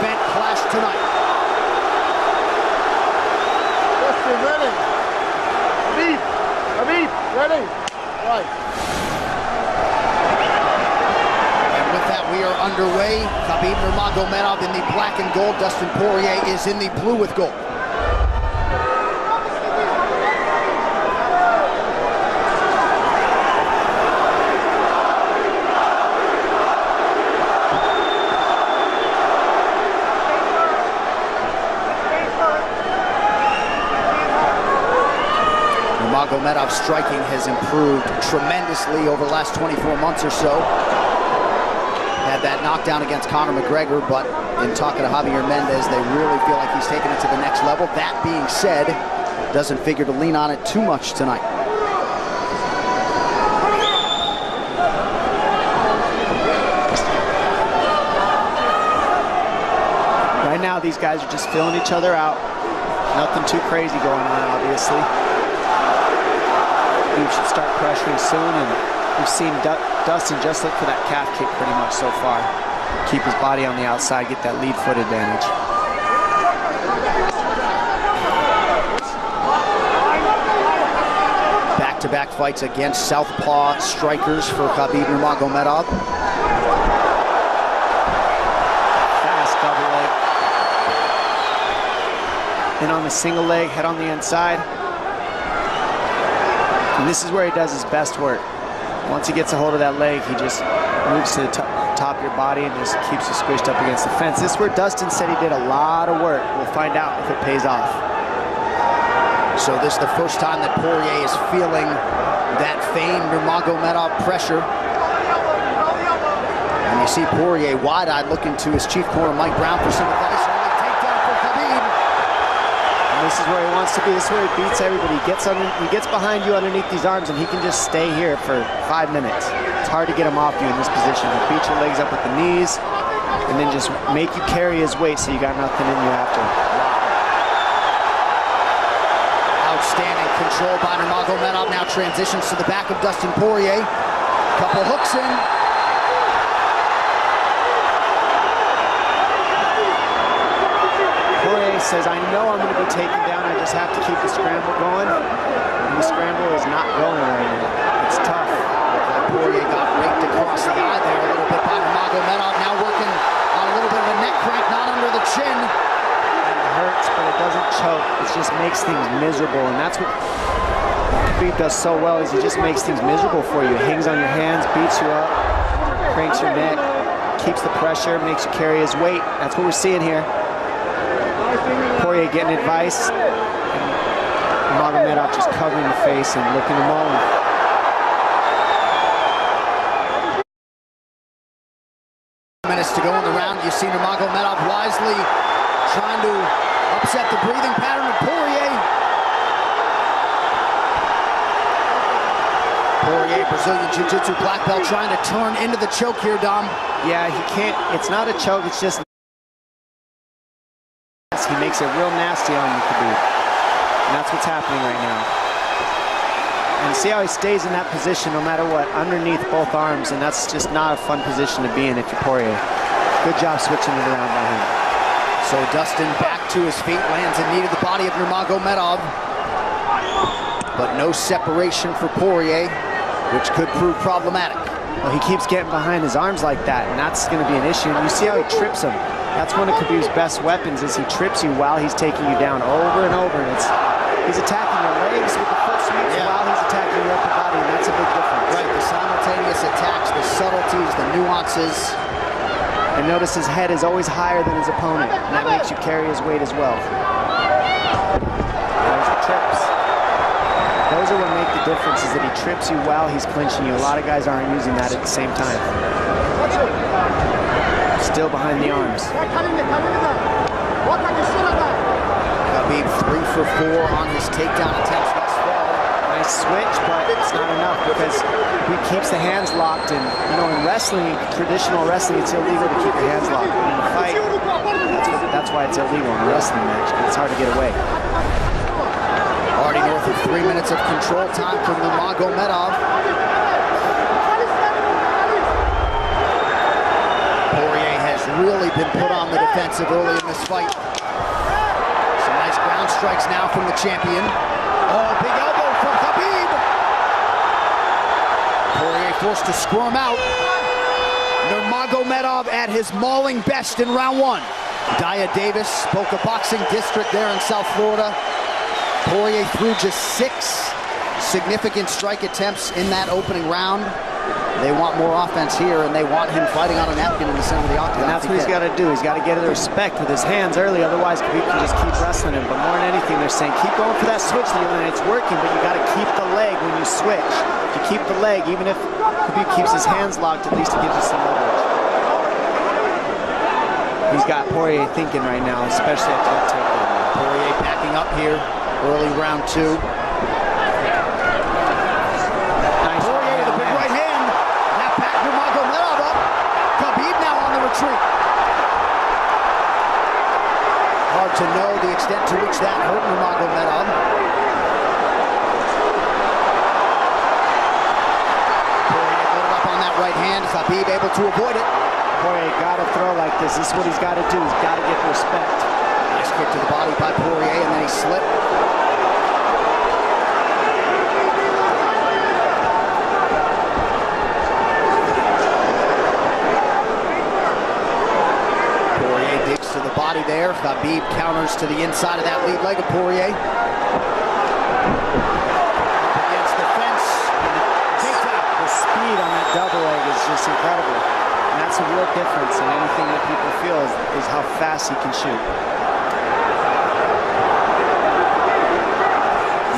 event clash tonight. Dustin, ready. Khabib, ready. Right. And with that, we are underway. Khabib Nurmagomedov in the black and gold. Dustin Poirier is in the blue with gold. Nurmagomedov's striking has improved tremendously over the last 24 months or so. Had that knockdown against Conor McGregor, but in talking to Javier Mendez, they really feel like he's taken it to the next level. That being said, doesn't figure to lean on it too much tonight. Right now, these guys are just filling each other out. Nothing too crazy going on, obviously. We should start pressuring soon, and we've seen Dustin just look for that calf kick pretty much so far. Keep his body on the outside, get that lead foot advantage. Back-to-back fights against southpaw strikers for Khabib Nurmagomedov. Fast double leg. Then on the single leg, head on the inside. And this is where he does his best work. Once he gets a hold of that leg, he just moves to the top of your body and just keeps you squished up against the fence. This is where Dustin said he did a lot of work. We'll find out if it pays off. So this is the first time that Poirier is feeling that famed Nurmagomedov pressure. And you see Poirier wide-eyed looking to his chief corner, Mike Brown, for some advice. Early takedown for Khabib. This is where he wants to be. This is where he beats everybody. He gets behind you underneath these arms, and he can just stay here for 5 minutes. It's hard to get him off you in this position. He'll beat your legs up with the knees, and then just make you carry his weight so you got nothing in you after. Outstanding control by Nurmagomedov. Now transitions to the back of Dustin Poirier. Couple hooks in. Poirier says, I know I'm going to be taken down, I just have to keep the scramble going. And the scramble is not going right now. It's tough. Poirier got raked across the eye there a little bit by Nurmagomedov. Now working on a little bit of a neck crank, not under the chin. It hurts, but it doesn't choke. It just makes things miserable, and that's what Khabib does so well, is he just makes things miserable for you. Hangs on your hands, beats you up, cranks your neck, keeps the pressure, makes you carry his weight. That's what we're seeing here. Poirier getting advice, and Nurmagomedov just covering the face and looking him all in. Minutes to go in the round. You see Nurmagomedov wisely trying to upset the breathing pattern of Poirier. Poirier, Brazilian Jiu-Jitsu black belt, trying to turn into the choke here, Dom. Yeah, he can't. It's not a choke. It's just he makes it real nasty on you, Khabib. And that's what's happening right now. And see how he stays in that position no matter what, underneath both arms, and that's just not a fun position to be in if you're Poirier. Good job switching it around by him. So Dustin back to his feet, lands in need of the body of Nurmagomedov. But no separation for Poirier, which could prove problematic. Well, he keeps getting behind his arms like that, and that's going to be an issue. And you see how he trips him. That's one of Khabib's best weapons, is he trips you while he's taking you down over and over. And he's attacking your legs with the foot sweeps while he's attacking your upper body, and that's a big difference. Right, the simultaneous attacks, the subtleties, the nuances. And notice his head is always higher than his opponent, and that makes you carry his weight as well. There's the trips. Those are what make the difference, is that he trips you while he's clinching you. A lot of guys aren't using that at the same time. Still behind the arms. Khabib 3 for 4 on his takedown attempts thus far. Nice switch, but it's not enough because he keeps the hands locked. And you know, in wrestling, traditional wrestling, it's illegal to keep your hands locked. But in a fight, that's why it's illegal in a wrestling match. It's hard to get away. Already north of 3 minutes of control time for Nurmagomedov. Poirier has has really been put on the defensive early in this fight. Some nice ground strikes now from the champion. Oh, big elbow from Khabib. Poirier forced to squirm out. Nurmagomedov at his mauling best in round one. Daya Davis, Boca Boxing District there in South Florida. Poirier threw just 6 significant strike attempts in that opening round. They want more offense here, and they want him fighting on a napkin in the center of the octagon. And that's what he's got to do. He's got to get the respect with his hands early, otherwise Khabib can just keep wrestling him. But more than anything, they're saying keep going for that switch, and it's working, but you got to keep the leg when you switch. If you keep the leg, even if Khabib keeps his hands locked, at least it gives you some leverage. He's got Poirier thinking right now, especially after that takedown. Poirier backing up here, early round 2. Hard to know the extent to which that hurt Nurmagomedov. Poirier loaded up on that right hand. Khabib able to avoid it. Poirier got to throw like this. This is what he's got to do. He's got to get the respect. Nice kick to the body by Poirier, and then he slipped. There, Khabib counters to the inside of that lead leg of Poirier. Against the fence. The speed on that double leg is just incredible. And that's a real difference in anything that people feel is how fast he can shoot.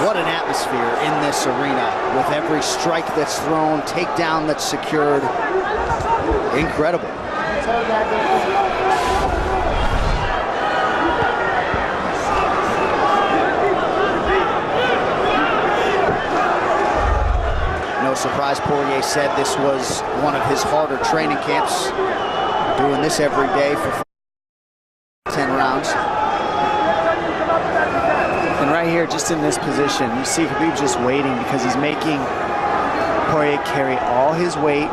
What an atmosphere in this arena with every strike that's thrown, takedown that's secured. Incredible. No surprise, Poirier said this was one of his harder training camps. Doing this every day for 10 rounds. And right here, just in this position, you see Khabib just waiting because he's making Poirier carry all his weight,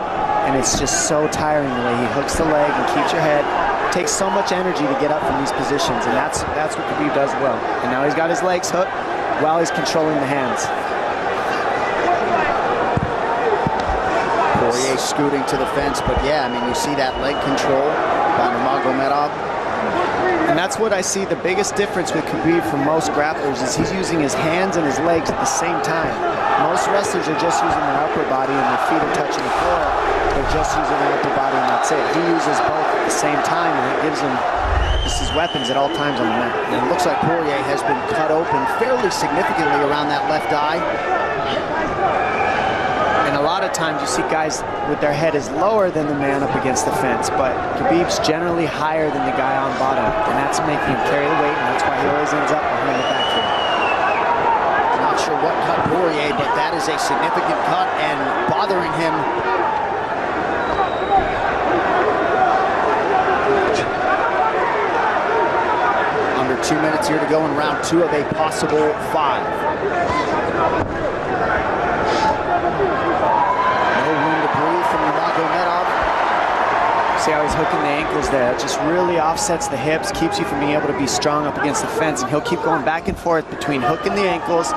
and it's just so tiring the way he hooks the leg and keeps your head. It takes so much energy to get up from these positions, and that's what Khabib does well. And now he's got his legs hooked while he's controlling the hands. Poirier scooting to the fence, but yeah, I mean, you see that leg control by Nurmagomedov. And that's what I see the biggest difference with Khabib from most grapplers is he's using his hands and his legs at the same time. Most wrestlers are just using their upper body and their feet are touching the floor. They're just using their upper body and that's it. He uses both at the same time, and it gives him just his weapons at all times on the mat. And it looks like Poirier has been cut open fairly significantly around that left eye. And a lot of times you see guys with their head is lower than the man up against the fence, but Khabib's generally higher than the guy on bottom, and that's making him carry the weight, and that's why he always ends up behind the back here. Not sure what cut Poirier, but that is a significant cut and bothering him. Under 2 minutes here to go in round 2 of a possible 5. See how he's hooking the ankles there. It just really offsets the hips, keeps you from being able to be strong up against the fence, and he'll keep going back and forth between hooking the ankles,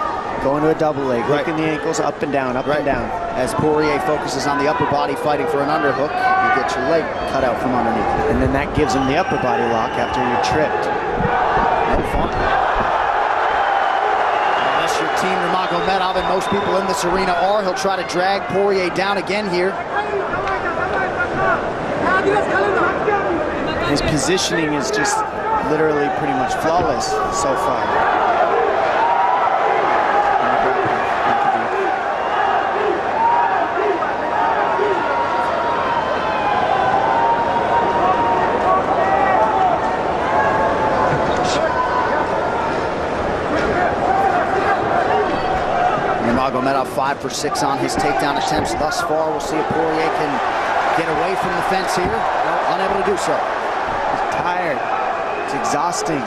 going to a double leg, hooking the ankles up and down, up and down. As Poirier focuses on the upper body fighting for an underhook, you get your leg cut out from underneath. And then that gives him the upper body lock after you're tripped. No fun. Unless you're Team Nurmagomedov, and most people in this arena are, he'll try to drag Poirier down again here. His positioning is just literally pretty much flawless so far. Nurmagomedov 5 for 6 on his takedown attempts thus far. We'll see if Poirier can get away from the fence here. Unable to do so. He's tired. It's exhausting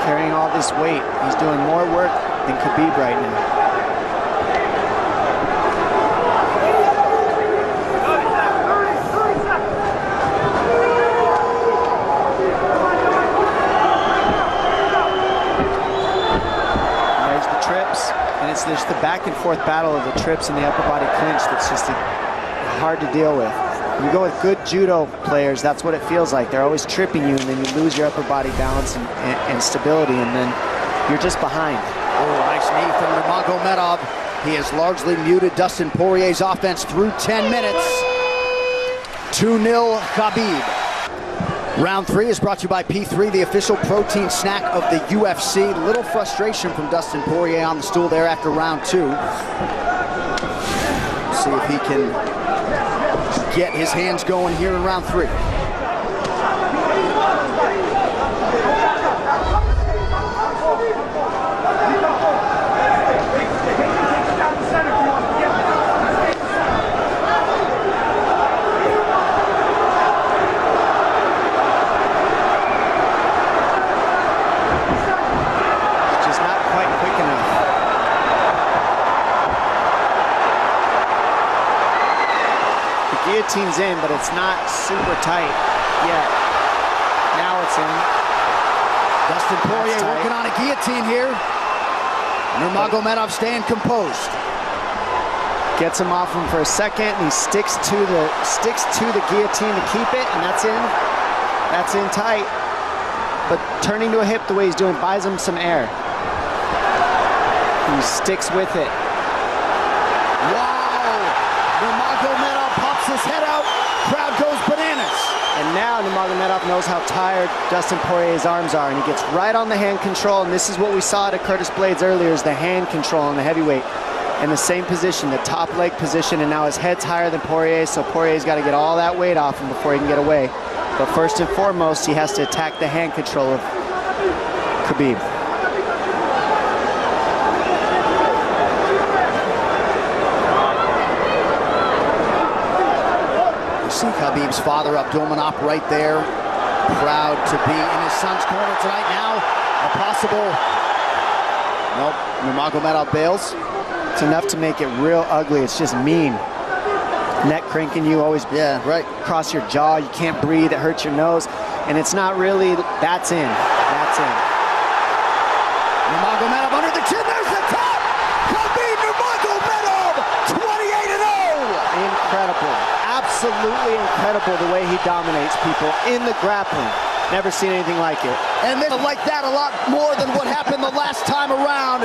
carrying all this weight. He's doing more work than Khabib right now. back and forth battle of the trips and the upper body clinch that's just hard to deal with. When you go with good judo players, that's what it feels like. They're always tripping you, and then you lose your upper body balance and stability, and then you're just behind. Oh, nice knee from Nurmagomedov. He has largely muted Dustin Poirier's offense through 10 minutes. 2-0 Khabib. Round 3 is brought to you by P3, the official protein snack of the UFC. Little frustration from Dustin Poirier on the stool there after round 2. See if he can get his hands going here in round 3. Guillotine's in, but it's not super tight yet. Now it's in. Dustin Poirier working on a guillotine here. Nurmagomedov staying composed. Gets him off him for a second, and he sticks to the guillotine to keep it, and that's in. That's in tight. But turning to a hip the way he's doing buys him some air. He sticks with it. Wow! Nurmagomedov pops his head out. Crowd goes bananas. And now Nurmagomedov knows how tired Dustin Poirier's arms are, and he gets right on the hand control, and this is what we saw at Curtis Blaydes earlier, is the hand control on the heavyweight. In the same position, the top leg position, and now his head's higher than Poirier's, so Poirier's got to get all that weight off him before he can get away. But first and foremost, he has to attack the hand control of Khabib. You see Khabib's father, Abdulmanap, right there. Proud to be in his son's corner tonight. Now, a possible... Nope, Nurmagomedov bails. It's enough to make it real ugly. It's just mean. Neck cranking you, always cross your jaw. You can't breathe. It hurts your nose. And it's not really, that's in. That's in. Nurmagomedov under the chin. There's the top. Khabib Nurmagomedov, 28-0. Incredible. Absolutely incredible the way he dominates people in the grappling. Never seen anything like it. And they like that a lot more than what happened the last time around.